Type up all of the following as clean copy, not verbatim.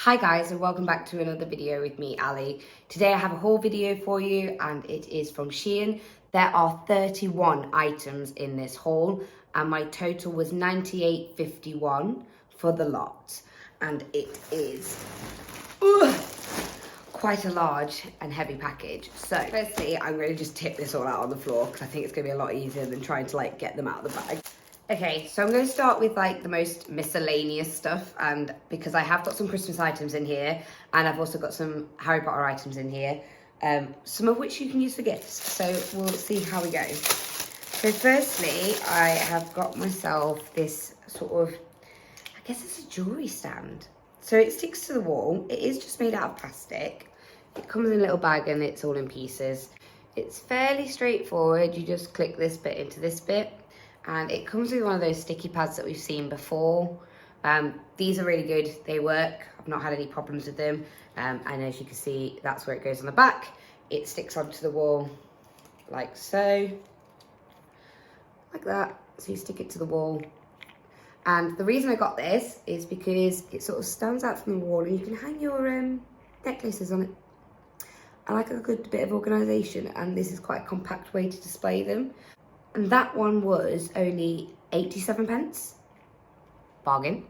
Hi guys, and welcome back to another video with me, Ali. Today I have a haul video for you and it is from SHEIN. There are 31 items in this haul and my total was £98.51 for the lot. And it is quite a large and heavy package. So firstly, I'm going to just tip this all out on the floor because I think it's going to be a lot easier than trying to get them out of the bag. Okay, so I'm going to start with the most miscellaneous stuff, and because I have got some Christmas items in here and I've also got some Harry Potter items in here, some of which you can use for gifts, so we'll see how we go. So firstly, I have got myself this sort of, I guess it's a jewellery stand. So it sticks to the wall. It is just made out of plastic. It comes in a little bag and it's all in pieces. It's fairly straightforward. You just click this bit into this bit. And it comes with one of those sticky pads that we've seen before. These are really good, they work. I've not had any problems with them. And as you can see, that's where it goes on the back. It sticks onto the wall like so, like that. So you stick it to the wall. And the reason I got this is because it sort of stands out from the wall and you can hang your necklaces on it. I like a good bit of organisation, and this is quite a compact way to display them. And that one was only 87p. Bargain.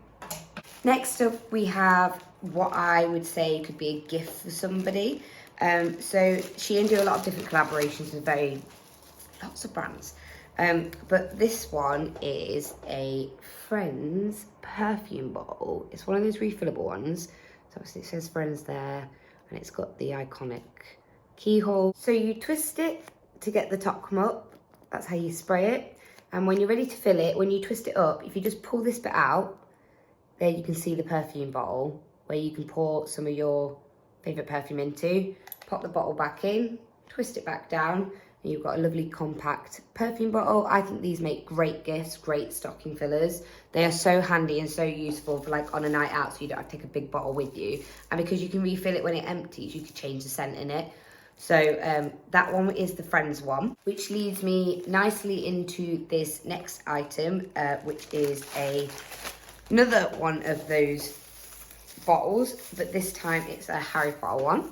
Next up, we have what I would say could be a gift for somebody. So SHEIN do a lot of different collaborations with lots of brands. But this one is a Friends perfume bottle. It's one of those refillable ones. So obviously it says Friends there, and it's got the iconic keyhole. So you twist it to get the top come up. That's how you spray it. And when you're ready to fill it, when you twist it up, if you just pull this bit out, there you can see the perfume bottle where you can pour some of your favourite perfume into, pop the bottle back in, twist it back down, and you've got a lovely compact perfume bottle. I think these make great gifts, great stocking fillers. They are so handy and so useful for on a night out, so you don't have to take a big bottle with you. And because you can refill it when it empties, you can change the scent in it. So that one is the Friends one, which leads me nicely into this next item, which is another one of those bottles, but this time it's a Harry Potter one.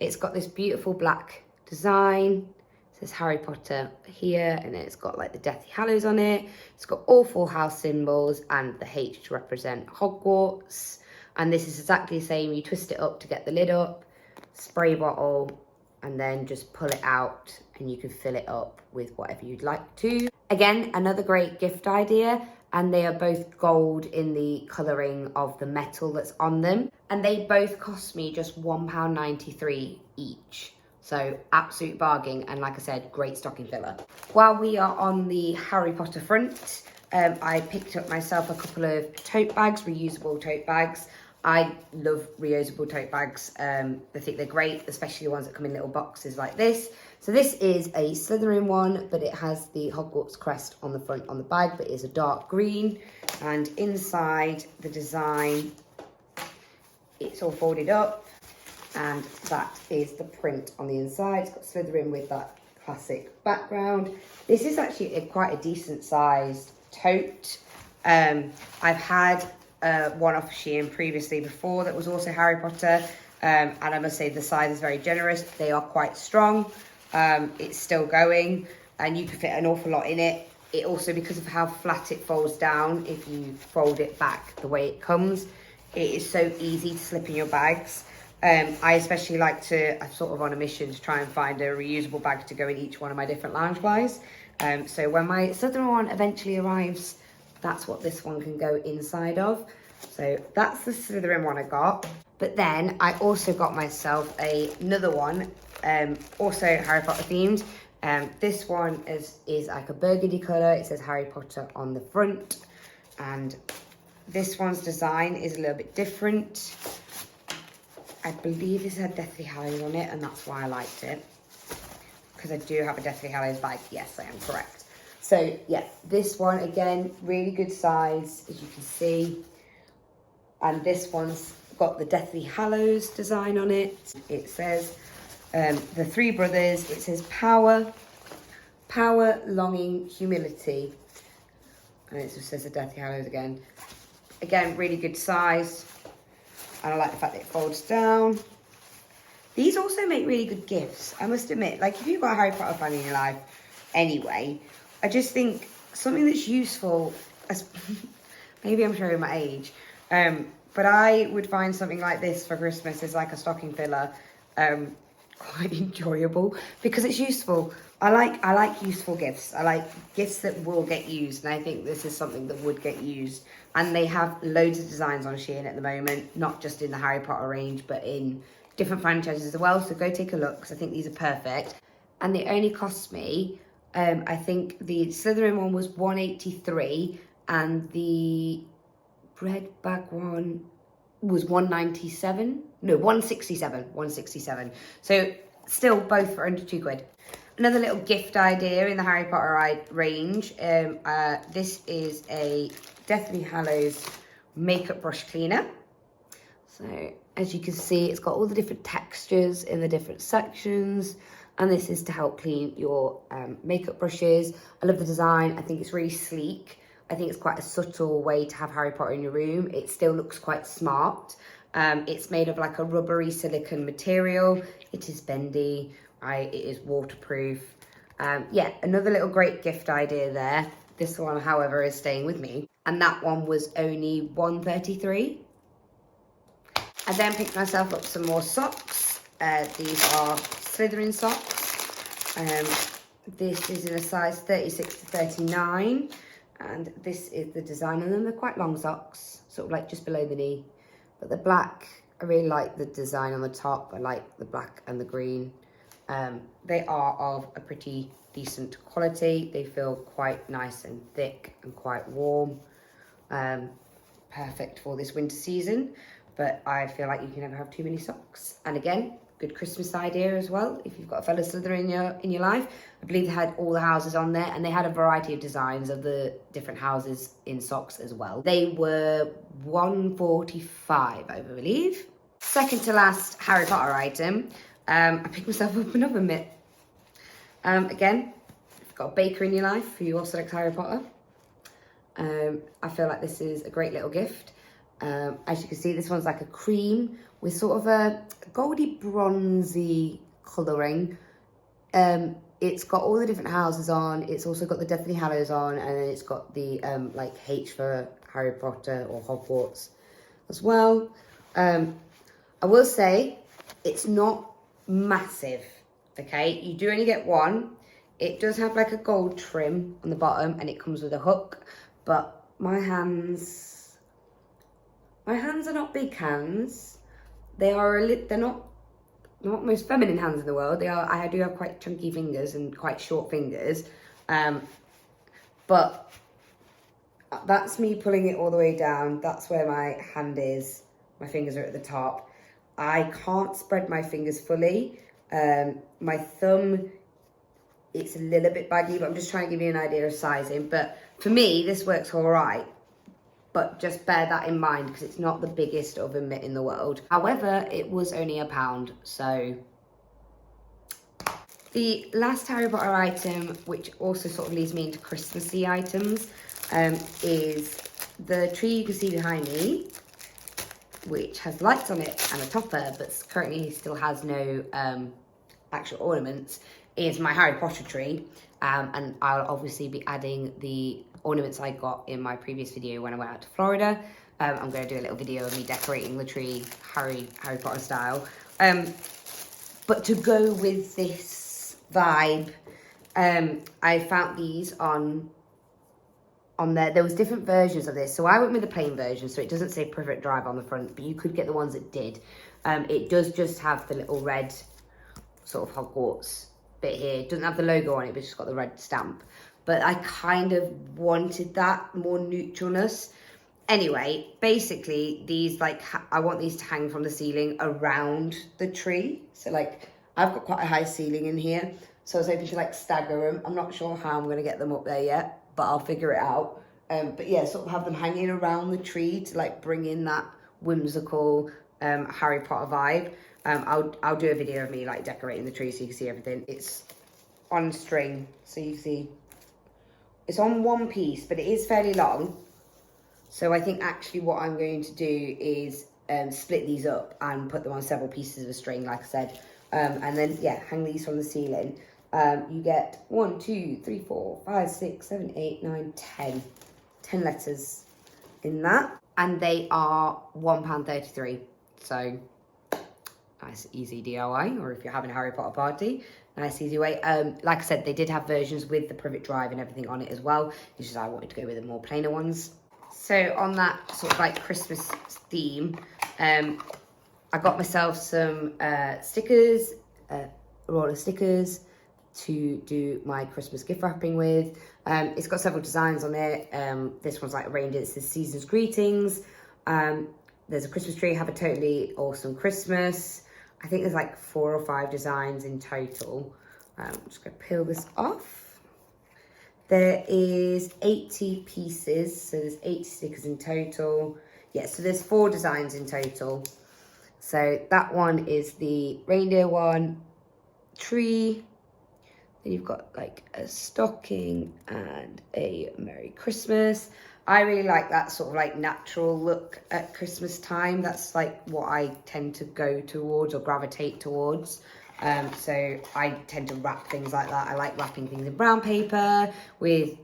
It's got this beautiful black design. It says Harry Potter here, and then it's got the Deathly Hallows on it. It's got all 4 house symbols and the H to represent Hogwarts. And this is exactly the same. You twist it up to get the lid up, spray bottle, and then just pull it out and you can fill it up with whatever you'd like to. Again, another great gift idea, and they are both gold in the colouring of the metal that's on them. And they both cost me just £1.93 each. So absolute bargain, and like I said, great stocking filler. While we are on the Harry Potter front, I picked up myself a couple of tote bags, reusable tote bags. I love reusable tote bags. I think they're great, especially the ones that come in little boxes like this. So this is a Slytherin one, but it has the Hogwarts crest on the front on the bag, but it is a dark green. And inside the design, it's all folded up, and that is the print on the inside. It's got Slytherin with that classic background. This is actually quite a decent sized tote. I've had one off SHEIN previously before that was also Harry Potter, and I must say the size is very generous. They are quite strong. It's still going, and you can fit an awful lot in it. It also, because of how flat it folds down, if you fold it back the way it comes, it is so easy to slip in your bags. I especially I'm sort of on a mission to try and find a reusable bag to go in each one of my different Loungeflies. So when my Southern one eventually arrives, that's what this one can go inside of. So that's the Slytherin one I got. But then I also got myself another one, also Harry Potter themed. This one is like a burgundy colour. It says Harry Potter on the front. And this one's design is a little bit different. I believe this had Deathly Hallows on it, and that's why I liked it. Because I do have a Deathly Hallows bag. Yes, I am correct. So yeah, this one again, really good size, as you can see. And this one's got the Deathly Hallows design on it. It says the 3 brothers. It says power, longing, humility. And it just says the Deathly Hallows again. Again, really good size. And I like the fact that it folds down. These also make really good gifts, I must admit. Like, if you've got a Harry Potter fan in your life anyway, I just think something that's useful, maybe I'm showing my age, but I would find something like this for Christmas as like a stocking filler quite enjoyable because it's useful. I like useful gifts. I like gifts that will get used, and I think this is something that would get used. And they have loads of designs on SHEIN at the moment, not just in the Harry Potter range, but in different franchises as well. So go take a look because I think these are perfect. And they only cost me, I think the Slytherin one was £183 and the bread bag one was £197. No, £167. So still both for under £2. Another little gift idea in the Harry Potter range. This is a Deathly Hallows makeup brush cleaner. So as you can see, it's got all the different textures in the different sections. And this is to help clean your makeup brushes. I love the design. I think it's really sleek. I think it's quite a subtle way to have Harry Potter in your room. It still looks quite smart. It's made of like a rubbery silicone material. It is bendy. It is waterproof. Yeah, another little great gift idea there. This one, however, is staying with me. And that one was only £133. I then picked myself up some more socks. These are Slytherin socks. This is in a size 36 to 39. And this is the design on them. They're quite long socks, sort of like just below the knee. But they're black. I really like the design on the top. I like the black and the green. They are of a pretty decent quality. They feel quite nice and thick and quite warm. Perfect for this winter season. But I feel like you can never have too many socks. And again, good Christmas idea as well. If you've got a fellow Slytherin in your life. I believe they had all the houses on there, and they had a variety of designs of the different houses in socks as well. They were £145, I believe. Second to last Harry Potter item. I picked myself up another mitt. Again, if you've got a baker in your life who also likes Harry Potter, I feel like this is a great little gift. As you can see, this one's like a cream with sort of a goldy bronzy colouring. It's got all the different houses on. It's also got the Deathly Hallows on, and then it's got the like H for Harry Potter or Hogwarts as well. I will say it's not massive, okay? You do only get one. It does have like a gold trim on the bottom, and it comes with a hook, but my hands are not big hands. They're not most feminine hands in the world. I do have quite chunky fingers and quite short fingers, but that's me pulling it all the way down. That's where my hand is. My fingers are at the top. I can't spread my fingers fully. My thumb, it's a little bit baggy, but I'm just trying to give you an idea of sizing. But for me, this works all right. But just bear that in mind because it's not the biggest of a mitt in the world. However, it was only £1, so. The last Harry Potter item, which also sort of leads me into Christmassy items, is the tree you can see behind me, which has lights on it and a topper, but currently still has no actual ornaments, is my Harry Potter tree. And I'll obviously be adding the ornaments I got in my previous video when I went out to Florida. I'm going to do a little video of me decorating the tree Harry Potter style. But to go with this vibe, I found these on there. There was different versions of this. So I went with the plain version, so it doesn't say Privet Drive on the front, but you could get the ones that did. It does just have the little red sort of Hogwarts bit here. It doesn't have the logo on it, but it's just got the red stamp. But I kind of wanted that more neutralness. Anyway, basically these, like, I want these to hang from the ceiling around the tree. So like, I've got quite a high ceiling in here, so I was hoping to like stagger them. I'm not sure how I'm going to get them up there yet, but I'll figure it out. But yeah, sort of have them hanging around the tree to like bring in that whimsical Harry Potter vibe. I'll do a video of me like decorating the tree so you can see everything. It's on string, so you see it's on one piece, but it is fairly long. So I think actually what I'm going to do is split these up and put them on several pieces of string, like I said. And then, yeah, hang these from the ceiling. You get 1, 2, 3, 4, 5, 6, 7, 8, 9, 10. 10 letters in that. And they are £1.33. So, nice, easy DIY. Or if you're having a Harry Potter party, nice, easy way. Like I said, they did have versions with the privet drive and everything on it as well. It's just I wanted to go with the more plainer ones. So, on that sort of like Christmas theme, I got myself some stickers, a roll of stickers to do my Christmas gift wrapping with. It's got several designs on it. This one's like a reindeer. It says Season's Greetings. There's a Christmas tree, have a totally awesome Christmas. I think there's like 4 or 5 designs in total. I'm just gonna peel this off. There is 80 pieces, so there's 80 stickers in total. Yeah, so there's 4 designs in total. So that one is the reindeer one, tree. Then you've got like a stocking and a Merry Christmas. I really like that sort of like natural look at Christmas time. That's like what I tend to go towards or gravitate towards. So I tend to wrap things like that. I like wrapping things in brown paper with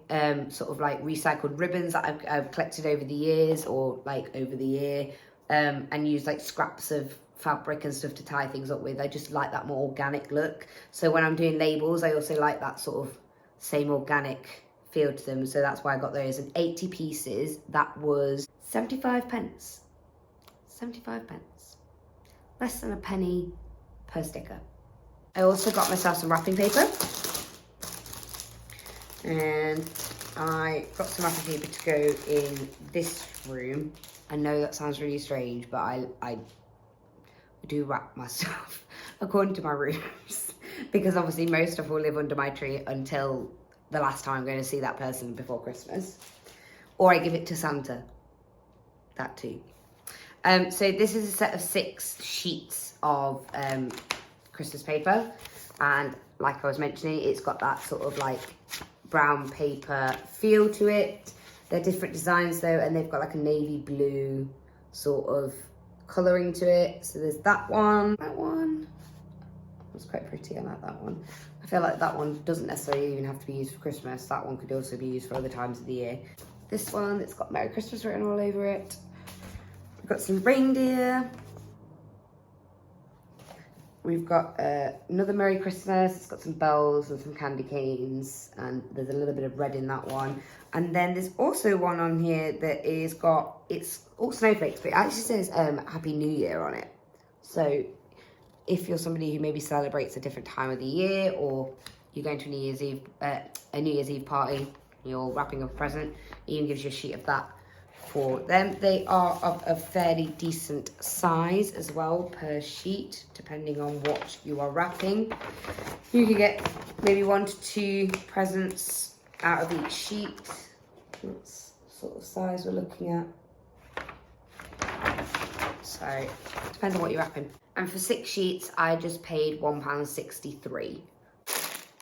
sort of like recycled ribbons that I've collected over the years or like over the year, and use like scraps of fabric and stuff to tie things up with. I just like that more organic look. So when I'm doing labels, I also like that sort of same organic feel to them. So that's why I got those. And 80 pieces, that was 75 pence. 75 pence. Less than a penny per sticker. I also got myself some wrapping paper. And I got some wrapping paper to go in this room. I know that sounds really strange, but I do wrap my stuff according to my rooms. Because obviously most stuff will live under my tree until the last time I'm going to see that person before Christmas. Or I give it to Santa. That too. So this is a set of 6 sheets of Christmas paper, and like I was mentioning, it's got that sort of like brown paper feel to it. They're different designs though, and they've got like a navy blue sort of colouring to it. So there's that one. That one was quite pretty. I like that one. I feel like that one doesn't necessarily even have to be used for Christmas. That one could also be used for other times of the year. This one, it's got Merry Christmas written all over it. We've got some reindeer. We've got another Merry Christmas. It's got some bells and some candy canes, and there's a little bit of red in that one. And then there's also one on here that is got, it's all snowflakes, but it actually says Happy New Year on it. So if you're somebody who maybe celebrates a different time of the year, or you're going to a New Year's Eve party, you're wrapping up a present, it even gives you a sheet of that for them. They are of a fairly decent size as well per sheet, depending on what you are wrapping. You can get maybe 1 to 2 presents out of each sheet. That's the sort of size we're looking at. So, depends on what you're wrapping. And for 6 sheets, I just paid £1.63.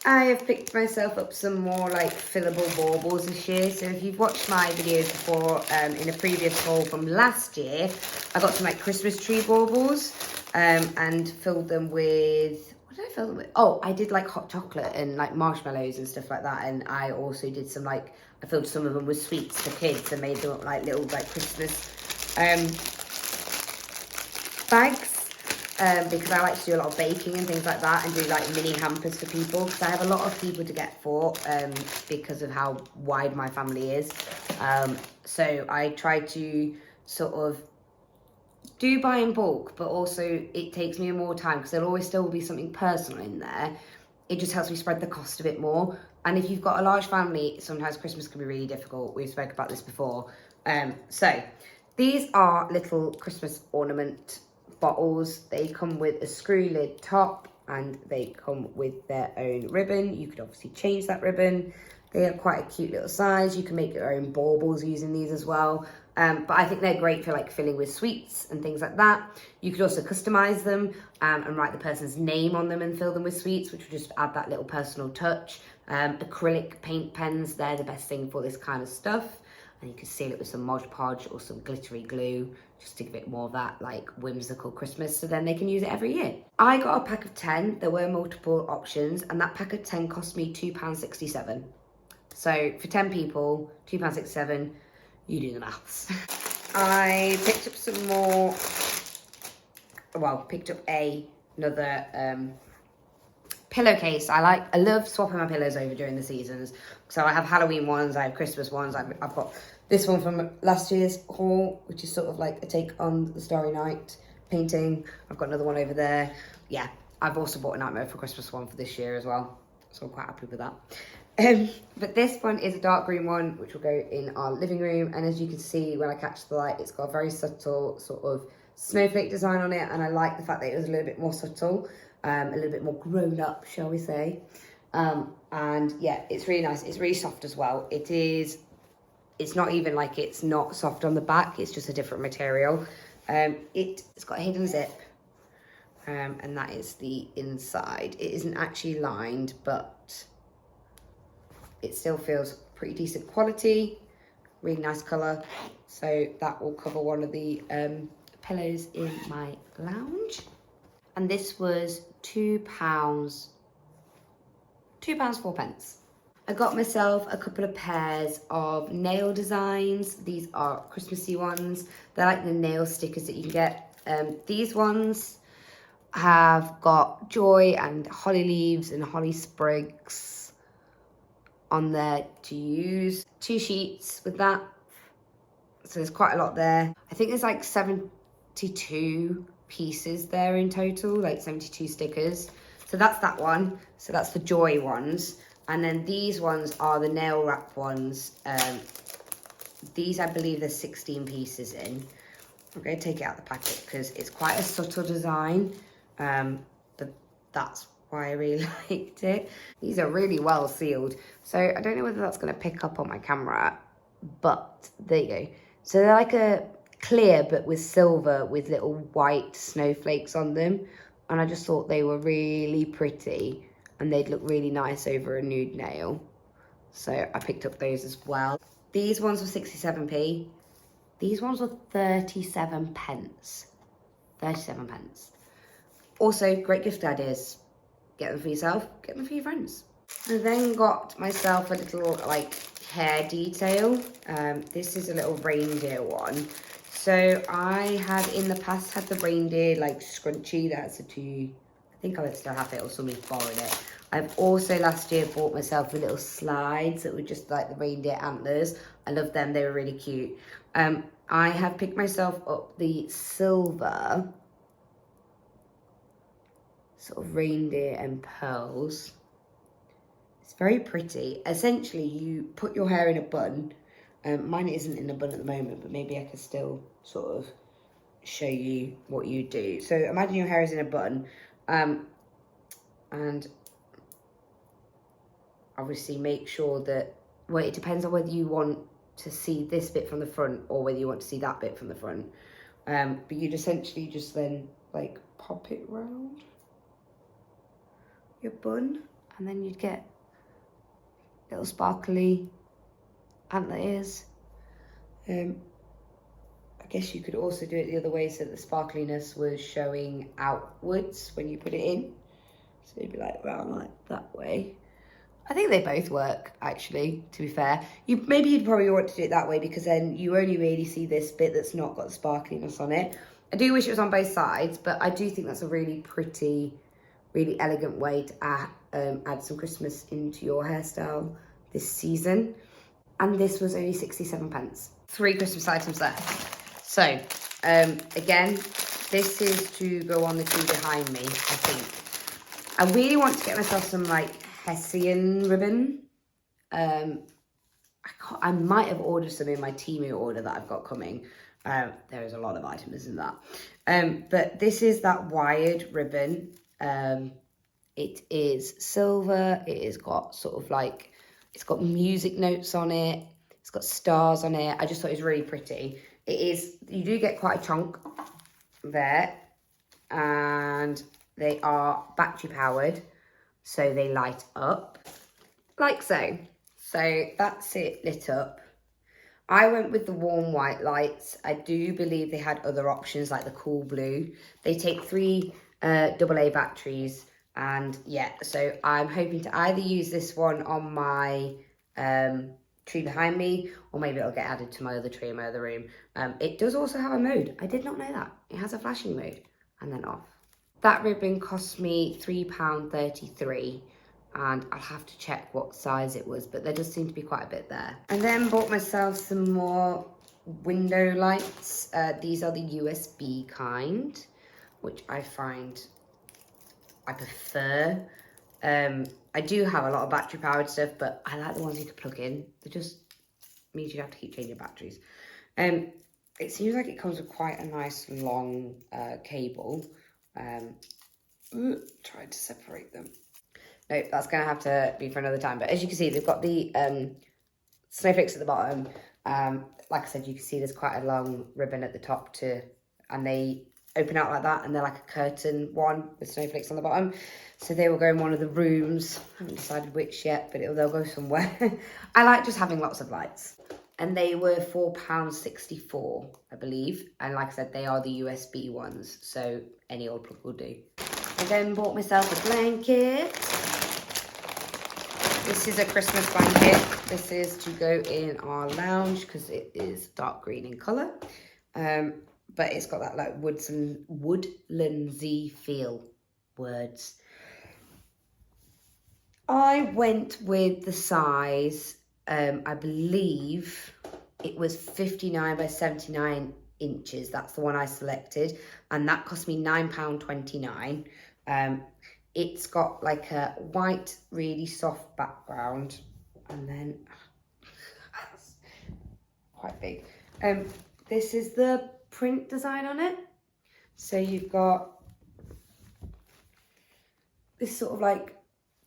I have picked myself up some more like fillable baubles this year. So if you've watched my videos before, in a previous haul from last year, I got some like Christmas tree baubles and filled them with, what did I fill them with? Oh, I did like hot chocolate and like marshmallows and stuff like that. And I also did some like, I filled some of them with sweets for kids and made them up like little like Christmas bags. Because I like to do a lot of baking and things like that, and do like mini hampers for people, because I have a lot of people to get for because of how wide my family is. So I try to sort of do buy in bulk, but also it takes me more time because there'll always still be something personal in there. It just helps me spread the cost a bit more. And if you've got a large family, sometimes Christmas can be really difficult. We've spoken about this before. So these are little Christmas ornament bottles. They come with a screw lid top, and they come with their own ribbon. You could obviously change that ribbon. They are quite a cute little size. You can make your own baubles using these as well. But I think they're great for like filling with sweets and things like that. You could also customize them and write the person's name on them and fill them with sweets, which would just add that little personal touch. Acrylic paint pens, they're the best thing for this kind of stuff. And you can seal it with some Mod Podge or some glittery glue just to give it more of that like whimsical Christmas, so then they can use it every year. I got a pack of 10. There were multiple options, and that pack of 10 cost me £2.67. So for 10 people, £2.67, you do the maths. I picked up some more, well, picked up another pillowcase. I love swapping my pillows over during the seasons. So I have Halloween ones, I have Christmas ones. I've got this one from last year's haul, which is sort of like a take on the Starry Night painting. I've got another one over there. Yeah, I've also bought a Nightmare for Christmas one for this year as well. So I'm quite happy with that. But this one is a dark green one, which will go in our living room. And as you can see, when I catch the light, it's got a very subtle sort of snowflake design on it. And I like the fact that it was a little bit more subtle, a little bit more grown up, shall we say. And yeah, it's really nice. It's really soft as well. It's not even like it's not soft on the back. It's just a different material. It's got a hidden zip. And that is the inside. It isn't actually lined, but it still feels pretty decent quality. Really nice colour. So that will cover one of the pillows in my lounge. And this was £2, £2.04. I got myself a couple of pairs of nail designs. These are Christmassy ones. They're like the nail stickers that you can get. These ones have got joy and holly leaves and holly sprigs on there to use. 2 sheets with that. So there's quite a lot there. I think there's like 72 pieces there in total, like 72 stickers. So that's that one. So that's the joy ones. And then these ones are the nail wrap ones. These, I believe there's 16 pieces in. I'm going to take it out of the packet because it's quite a subtle design. But that's why I really liked it. These are really well sealed. So I don't know whether that's going to pick up on my camera, but there you go. So they're like a clear, but with silver, with little white snowflakes on them. And I just thought they were really pretty and they'd look really nice over a nude nail. So I picked up those as well. These ones were 67p. These ones were 37 pence. 37 pence. Also, great gift ideas. Get them for yourself, get them for your friends. I then got myself a little like hair detail. This is a little reindeer one. So I have in the past had the reindeer like scrunchie that's I think I would still have it or somebody's borrowed it. I've also last year bought myself the little slides that were just like the reindeer antlers. I love them, they were really cute. I have picked myself up the silver sort of reindeer and pearls. It's very pretty. Essentially, you put your hair in a bun. Mine isn't in a bun at the moment, but maybe I can still sort of show you what you do. So imagine your hair is in a bun, and obviously make sure that, well, it depends on whether you want to see this bit from the front or whether you want to see that bit from the front. But you'd essentially just then like pop it round your bun, and then you'd get little sparkly antler ears. I guess you could also do it the other way so that the sparkliness was showing outwards when you put it in. So it'd be like round like that way. I think they both work, actually, to be fair. Maybe you'd probably want to do it that way because then you only really see this bit that's not got the sparkliness on it. I do wish it was on both sides, but I do think that's a really pretty, really elegant way to add some Christmas into your hairstyle this season. And this was only 67 pence. 3 Christmas items there. So, again, this is to go on the tree behind me, I think. I really want to get myself some, like, Hessian ribbon. I might have ordered some in my Temu order that I've got coming. There is a lot of items in that. But this is that wired ribbon. It is silver. It has got sort of like, it's got music notes on it. It's got stars on it. I just thought it was really pretty. It is, you do get quite a chunk there. And they are battery powered. So they light up like so. So that's it lit up. I went with the warm white lights. I do believe they had other options like the cool blue. They take 3 AA batteries, and yeah, so I'm hoping to either use this one on my tree behind me, or maybe it'll get added to my other tree in my other room. It does also have a mode. I did not know that. It has a flashing mode, and then off. That ribbon cost me £3.33, and I'll have to check what size it was, but there does seem to be quite a bit there. I then bought myself some more window lights. These are the USB kind, which I find I prefer. I do have a lot of battery powered stuff, but I like the ones you can plug in. It just means you have to keep changing batteries. It seems like it comes with quite a nice long cable. Trying to separate them. Nope, that's gonna have to be for another time. But as you can see, they've got the snowflakes at the bottom. Like I said, you can see there's quite a long ribbon at the top too, and they open out like that, and they're like a curtain one with snowflakes on the bottom. So they will go in one of the rooms. I haven't decided which yet, but they'll go somewhere. I like just having lots of lights. And they were £4.64, I believe. And like I said, they are the USB ones, so any old plug will do. I then bought myself a blanket. This is a Christmas blanket. This is to go in our lounge because it is dark green in colour. But it's got that like woodlandsy feel. Words. I went with the size, I believe it was 59 by 79 inches. That's the one I selected, and that cost me £9.29. It's got like a white, really soft background, and then that's quite big. This is the print design on it. So you've got this sort of like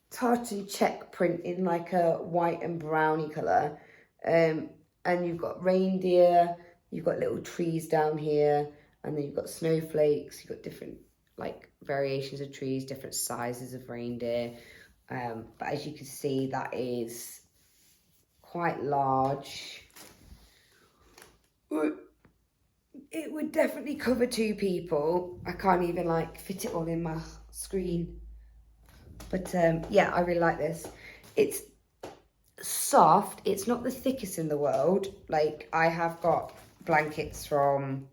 tartan check print in like a white and browny colour, and you've got reindeer, you've got little trees down here, and then you've got snowflakes, you've got different like variations of trees, different sizes of reindeer, but as you can see, that is quite large. It would definitely cover 2 people. I can't even like fit it all in my screen. But yeah, I really like this. It's soft. It's not the thickest in the world. Like, I have got blankets from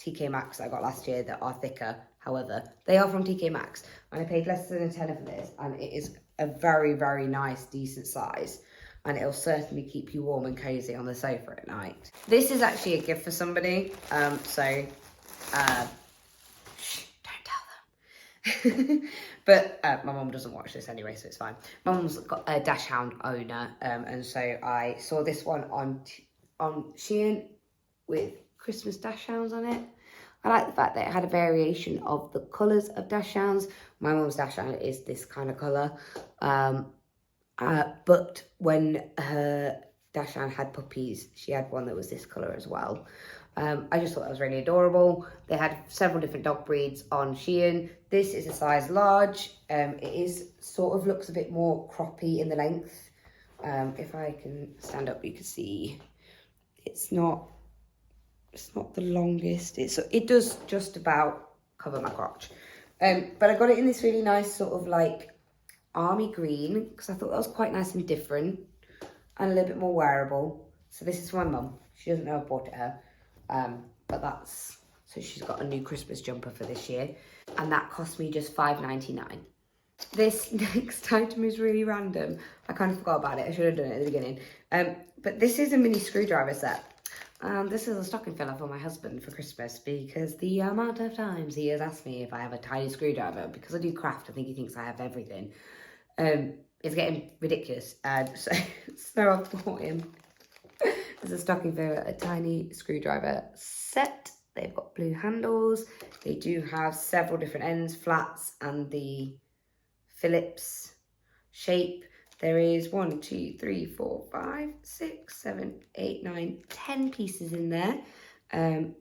TK Maxx that I got last year that are thicker. However, they are from TK Maxx. And I paid less than a tenner for this. And it is a very, very nice, decent size. And it'll certainly keep you warm and cozy on the sofa at night. This is actually a gift for somebody. But my mum doesn't watch this anyway, so it's fine. My mum's got a dash hound owner, and so I saw this one on SHEIN with Christmas dash hounds on it. I like the fact that it had a variation of the colours of dash hounds. My mum's dash hound is this kind of colour, but when her dash hound had puppies, she had one that was this colour as well. I just thought that was really adorable. They had several different dog breeds on SHEIN. This is a size large. It is sort of looks a bit more croppy in the length. If I can stand up, you can see it's not the longest. It does just about cover my crotch. But I got it in this really nice sort of like army green because I thought that was quite nice and different and a little bit more wearable. So this is for my mum. She doesn't know I bought it her. But that's, so she's got a new Christmas jumper for this year, and that cost me just £5.99. This next item is really random. I kind of forgot about it. I should have done it at the beginning. But this is a mini screwdriver set. This is a stocking filler for my husband for Christmas because the amount of times he has asked me if I have a tiny screwdriver, because I do craft, I think he thinks I have everything. It's getting ridiculous. So I've bought him as a stocking filler a tiny screwdriver set. They've got blue handles. They do have several different ends, flats, and the Phillips shape. There is 1, 2, 3, 4, 5, 6, 7, 8, 9, 10 pieces in there. And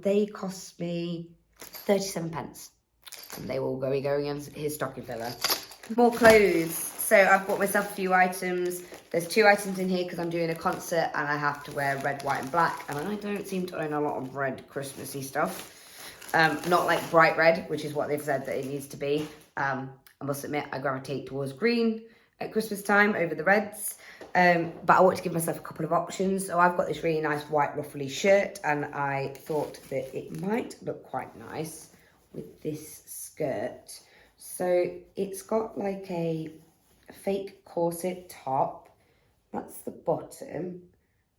they cost me 37 pence. And they will go in his stocking filler. More clothes. So I've bought myself a few items. There's 2 items in here because I'm doing a concert and I have to wear red, white and black. And I don't seem to own a lot of red Christmassy stuff. Not like bright red, which is what they've said that it needs to be. I must admit, I gravitate towards green at Christmas time over the reds. But I want to give myself a couple of options. So I've got this really nice white ruffly shirt and I thought that it might look quite nice with this skirt. So it's got like a fake corset top. That's the bottom.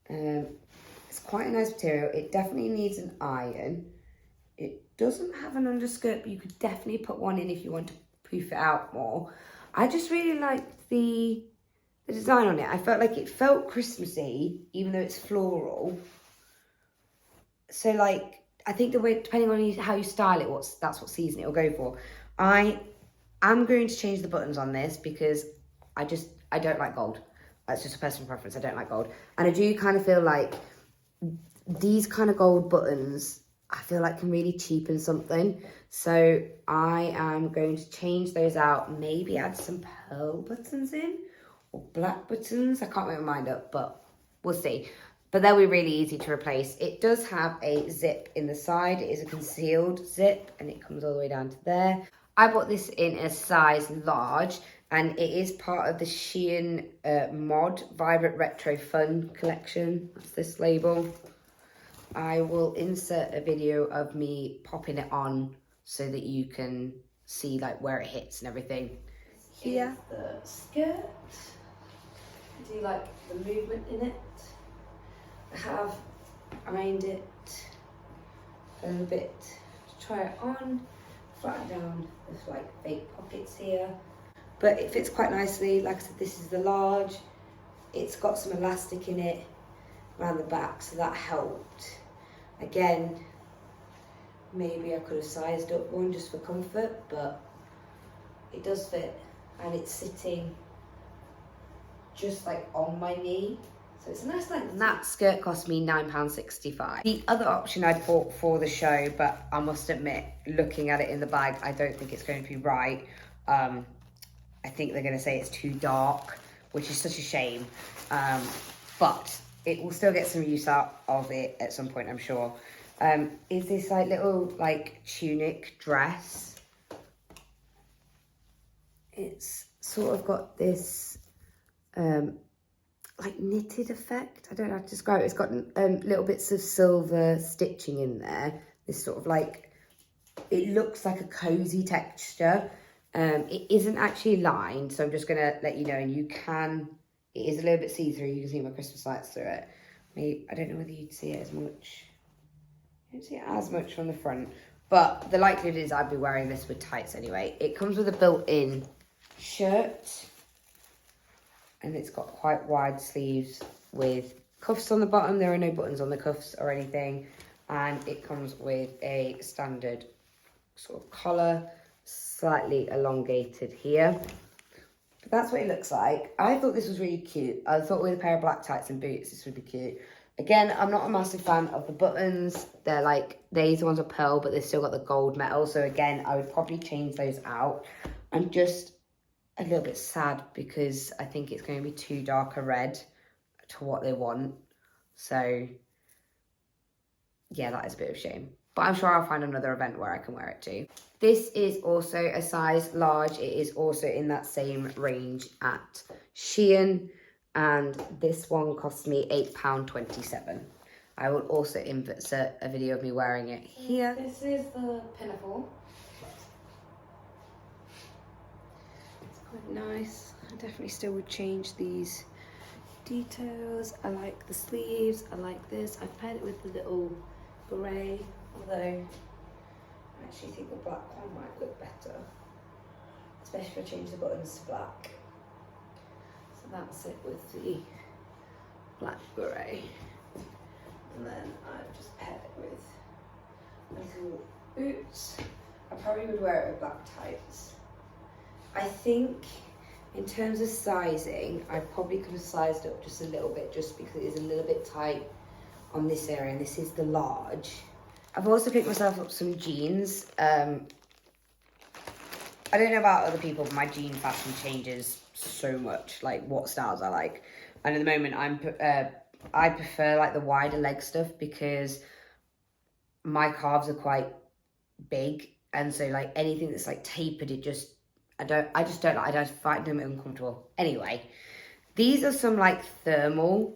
It's quite a nice material. It definitely needs an iron. It doesn't have an underskirt, but you could definitely put one in if you want to poof it out more. I just really liked the design on it. I felt like it felt Christmassy, even though it's floral. So like, I think the way, depending on how you style it, that's what season it will go for. I am going to change the buttons on this because I don't like gold. That's just a personal preference. I don't like gold. And I do kind of feel like these kind of gold buttons, I feel like can really cheapen something. So I am going to change those out, maybe add some pearl buttons in or black buttons. I can't make my mind up, but we'll see. But they'll be really easy to replace. It does have a zip in the side. It is a concealed zip and it comes all the way down to there. I bought this in a size large and it is part of the SHEIN mod Vibrant Retro Fun collection. That's this label. I will insert a video of me popping it on so that you can see like where it hits and everything. Here, the skirt. I do like the movement in it. I have ironed it a little bit to try it on. Flatten down the like fake pockets here. But it fits quite nicely. Like I said, this is the large. It's got some elastic in it around the back, so that helped. Again, maybe I could have sized up one just for comfort, but it does fit and it's sitting just like on my knee. So it's a nice length. And that skirt cost me £9.65. The other option I bought for the show, but I must admit, looking at it in the bag, I don't think it's going to be right. I think they're going to say it's too dark, which is such a shame. But it will still get some use out of it at some point, I'm sure. Is this like little like tunic dress. It's sort of got this like knitted effect. I don't know how to describe it. It's got little bits of silver stitching in there. This sort of like, it looks like a cozy texture. It isn't actually lined, so I'm just gonna let you know, and you can, it is a little bit see-through. You can see my Christmas lights through it. Maybe, I don't know whether you'd see it as much. You don't see it as much from the front, but the likelihood is I'd be wearing this with tights anyway. It comes with a built-in shirt, and it's got quite wide sleeves with cuffs on the bottom. There are no buttons on the cuffs or anything, and it comes with a standard sort of collar, slightly elongated here. But that's what it looks like. I thought this was really cute. I thought with a pair of black tights and boots, this would be cute. Again, I'm not a massive fan of the buttons. They're like, these ones are pearl, but they've still got the gold metal. So again, I would probably change those out. I'm just a little bit sad because I think it's going to be too dark a red to what they want. So yeah, that is a bit of a shame. But I'm sure I'll find another event where I can wear it too. This is also a size large. It is also in that same range at SHEIN. And this one cost me £8.27. I will also insert a video of me wearing it here. This is the pinafore. It's quite nice. I definitely still would change these details. I like the sleeves. I like this. I've paired it with the little beret, although I actually think the black one might look better, especially if I change the buttons to black. So that's it with the black beret. And then I've just paired it with little boots. I probably would wear it with black tights. I think in terms of sizing, I probably could have sized up just a little bit, just because it is a little bit tight on this area, and this is the large. I've also picked myself up some jeans. I don't know about other people, but my jean fashion changes so much, like what styles I like. And at the moment, I prefer like the wider leg stuff because my calves are quite big, and so like anything that's like tapered, I just don't like. I just find them uncomfortable. Anyway, these are some like thermal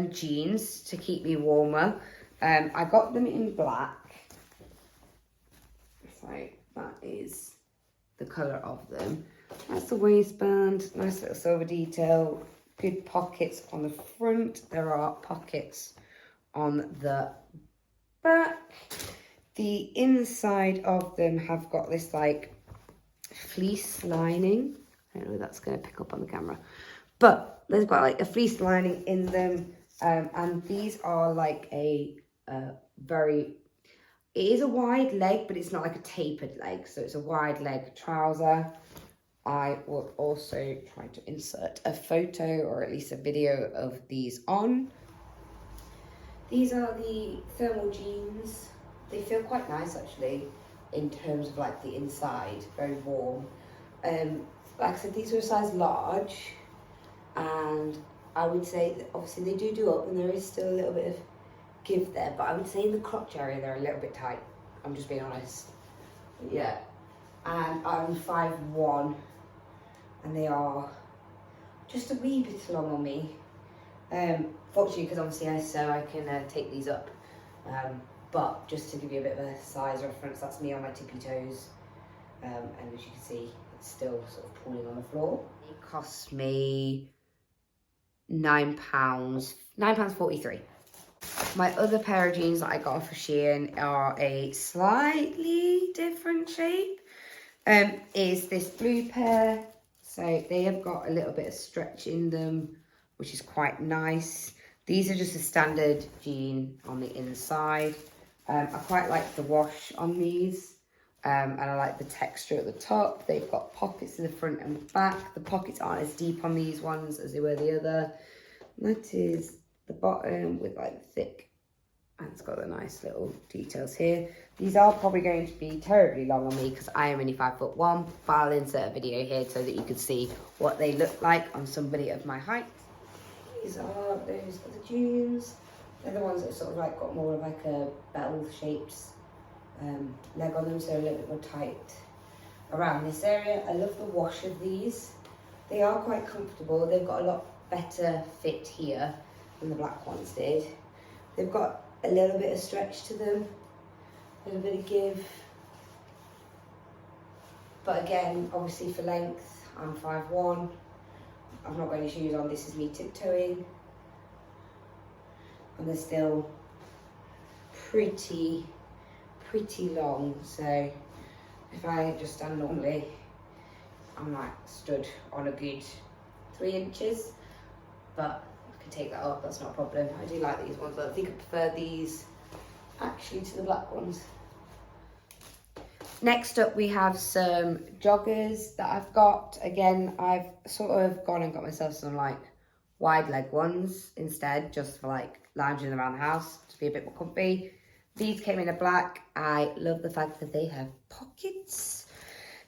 jeans to keep me warmer. I got them in black. So that is the colour of them. That's the waistband, nice little silver detail, good pockets on the front. There are pockets on the back. The inside of them have got this like fleece lining. I don't know if that's going to pick up on the camera, but there's got like a fleece lining in them. And these are like it is a wide leg, but it's not like a tapered leg. So it's a wide leg trouser. I will also try to insert a photo or at least a video of these on. These are the thermal jeans. They feel quite nice actually in terms of like the inside, very warm. Like I said, these are a size large, and I would say that obviously they do up and there is still a little bit of give there, but I would say in the crotch area they're a little bit tight. I'm just being honest. Yeah. And I'm 5'1", and they are just a wee bit long on me. Fortunately, because obviously I can take these up. But just to give you a bit of a size reference, that's me on my tippy toes. And as you can see, it's still sort of pooling on the floor. It cost me £9, £9.43. My other pair of jeans that I got off of SHEIN are a slightly different shape. Is this blue pair. So they have got a little bit of stretch in them, which is quite nice. These are just a standard jean on the inside. I quite like the wash on these, and I like the texture at the top. They've got pockets in the front and back. The pockets aren't as deep on these ones as they were the other. And that is the bottom with like the thick, and it's got the nice little details here. These are probably going to be terribly long on me because I am only 5'1", but I'll insert a video here so that you can see what they look like on somebody of my height. These are those other jeans. They're the ones that sort of like got more of like a bell-shaped leg on them, so a little bit more tight around this area. I love the wash of these. They are quite comfortable. They've got a lot better fit here than the black ones did. They've got a little bit of stretch to them, a little bit of give. But again, obviously for length, I'm 5'1". I've not got any shoes on. This is me tiptoeing. And they're still pretty long. So if I just stand normally, I'm like stood on a good 3 inches. But I can take that off, that's not a problem. I do like these ones. I think I prefer these actually to the black ones. Next up, we have some joggers that I've got. Again, I've sort of gone and got myself some like wide leg ones instead, just for like lounging around the house to be a bit more comfy. These came in a black. I love the fact that they have pockets.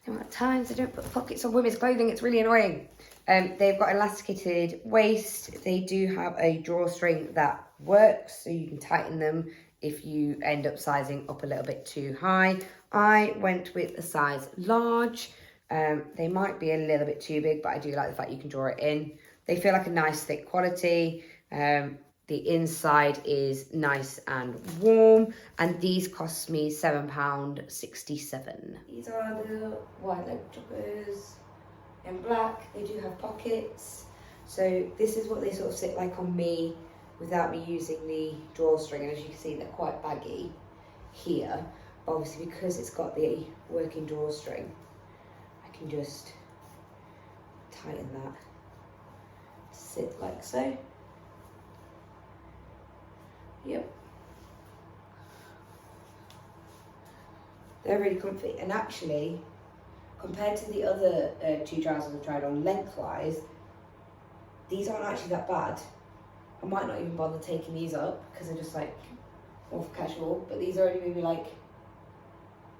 The amount of times they don't put pockets on women's clothing, it's really annoying. They've got elasticated waist. They do have a drawstring that works, so you can tighten them if you end up sizing up a little bit too high. I went with a size large. They might be a little bit too big, but I do like the fact you can draw it in. They feel like a nice thick quality. The inside is nice and warm, and these cost me £7.67. These are the wide leg joggers in black. They do have pockets, so this is what they sort of sit like on me without me using the drawstring, and as you can see, they're quite baggy here, but obviously because it's got the working drawstring, I can just tighten that to sit like so. Yep. They're really comfy, and actually, compared to the other 2 trousers I've tried on lengthwise, these aren't actually that bad. I might not even bother taking these up because they're just like more for casual, but these are only maybe like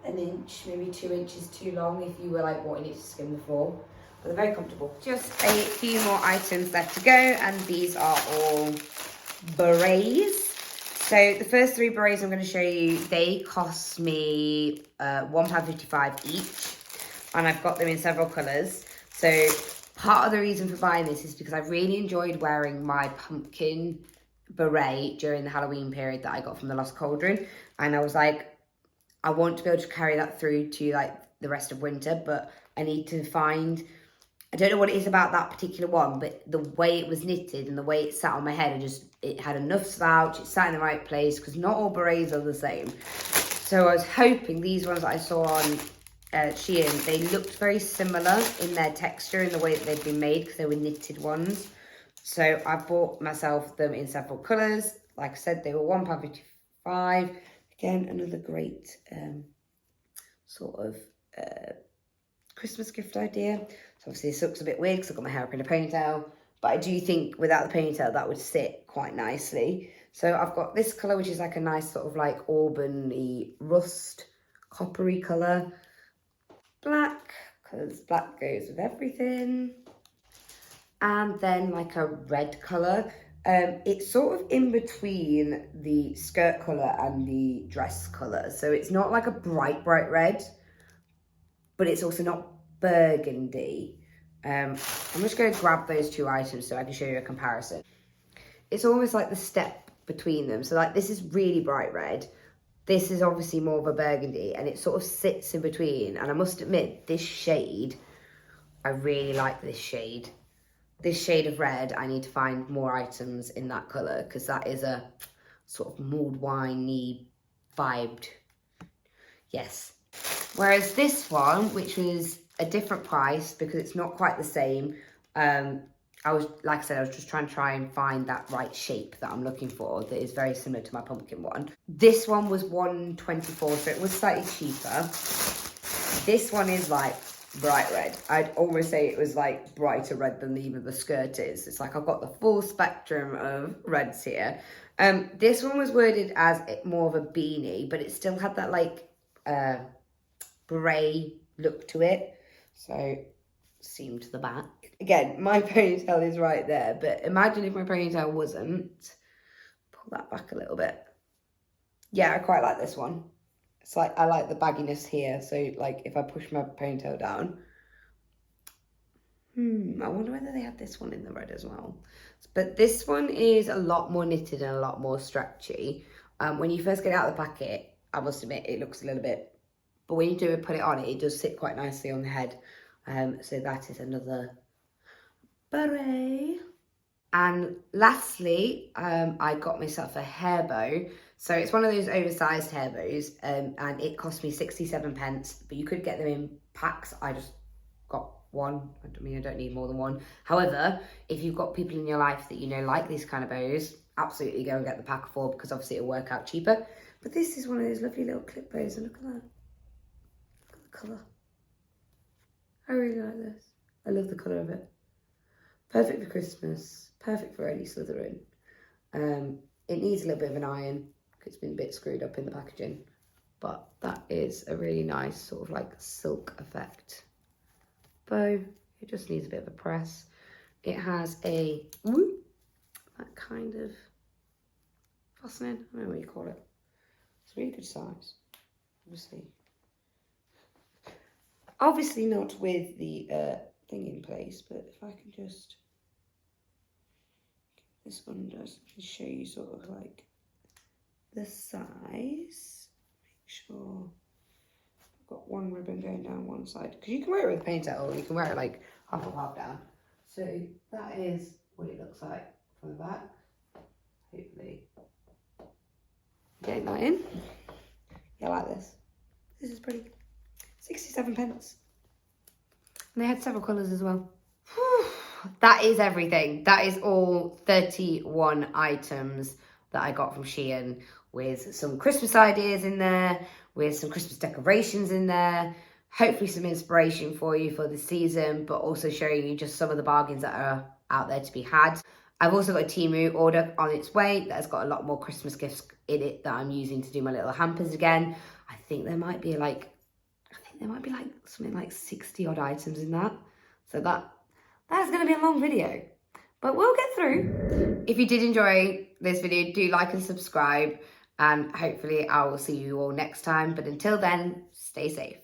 an inch, maybe 2 inches too long if you were like wanting it to skim the floor. but they're very comfortable. Just a few more items left to go, and these are all berets. So the first 3 berets I'm going to show you, they cost me £1.55 each, and I've got them in several colours. So part of the reason for buying this is because I really enjoyed wearing my pumpkin beret during the Halloween period that I got from the Lost Cauldron, and I was like, I want to be able to carry that through to like the rest of winter, but I need to find, I don't know what it is about that particular one, but the way it was knitted and the way it sat on my head, it had enough slouch, it sat in the right place, because not all berets are the same. So I was hoping these ones that I saw on SHEIN, they looked very similar in their texture, in the way that they'd been made, because they were knitted ones. So I bought myself them in several colours. Like I said, they were £1.55. Again, another great sort of Christmas gift idea. So obviously this looks a bit weird because I've got my hair up in a ponytail, but I do think without the ponytail that would sit quite nicely. So I've got this colour, which is like a nice sort of like auburn-y rust coppery colour. Black, because black goes with everything. And then like a red colour. It's sort of in between the skirt colour and the dress colour. So it's not like a bright red, but it's also not burgundy. I'm just going to grab those 2 items so I can show you a comparison. It's almost like the step between them. So like this is really bright red. This is obviously more of a burgundy, and it sort of sits in between. And I must admit, this shade, I really like this shade. This shade of red, I need to find more items in that colour, because that is a sort of mulled wine-y vibed. Yes. Whereas this one, which was a different price because it's not quite the same, I was, like I said, I was just trying to find that right shape that I'm looking for that is very similar to my pumpkin one. This one was £1.24, so it was slightly cheaper. This one is like bright red. I'd almost say it was like brighter red than even the skirt is. It's like I've got the full spectrum of reds here. This one was worded as more of a beanie, but it still had that like beret look to it. So seam to the back. Again, my ponytail is right there, but imagine if my ponytail wasn't. Pull that back a little bit. Yeah, I quite like this one. It's like, I like the bagginess here, so like if I push my ponytail down. I wonder whether they had this one in the red as well. But this one is a lot more knitted and a lot more stretchy. When you first get it out of the packet, I must admit it looks a little bit, but when you do put it on, it does sit quite nicely on the head. So that is another beret. And lastly, I got myself a hair bow. So it's one of those oversized hair bows, and it cost me 67p, but you could get them in packs. I just got one. I mean, I don't need more than one. However, if you've got people in your life that you know like these kind of bows, absolutely go and get the pack of 4, because obviously it'll work out cheaper. But this is one of those lovely little clip bows, and look at that. Look at the colour. I really like this. I love the colour of it. Perfect for Christmas. Perfect for any slithering. It needs a little bit of an iron. It's been a bit screwed up in the packaging. But that is a really nice sort of like silk effect bow. It just needs a bit of a press. It has a whoop, that kind of fastening. I don't know what you call it. It's a really good size. Obviously not with the thing in place, but if I can just, this one does show you sort of like the size. Make sure I've got one ribbon going down one side, because you can wear it with a ponytail, or you can wear it like half up, half down. So that is what it looks like from the back. Hopefully getting that in. Yeah, I like this. This is pretty. 67p. And they had several colours as well. That is everything. That is all 31 items that I got from SHEIN, with some Christmas ideas in there, with some Christmas decorations in there, hopefully some inspiration for you for the season, but also showing you just some of the bargains that are out there to be had. I've also got a Temu order on its way that has got a lot more Christmas gifts in it that I'm using to do my little hampers again. I think there might be like something like 60 odd items in that. So that's going to be a long video, but we'll get through. If you did enjoy this video, do like and subscribe, and hopefully I will see you all next time. But until then, stay safe.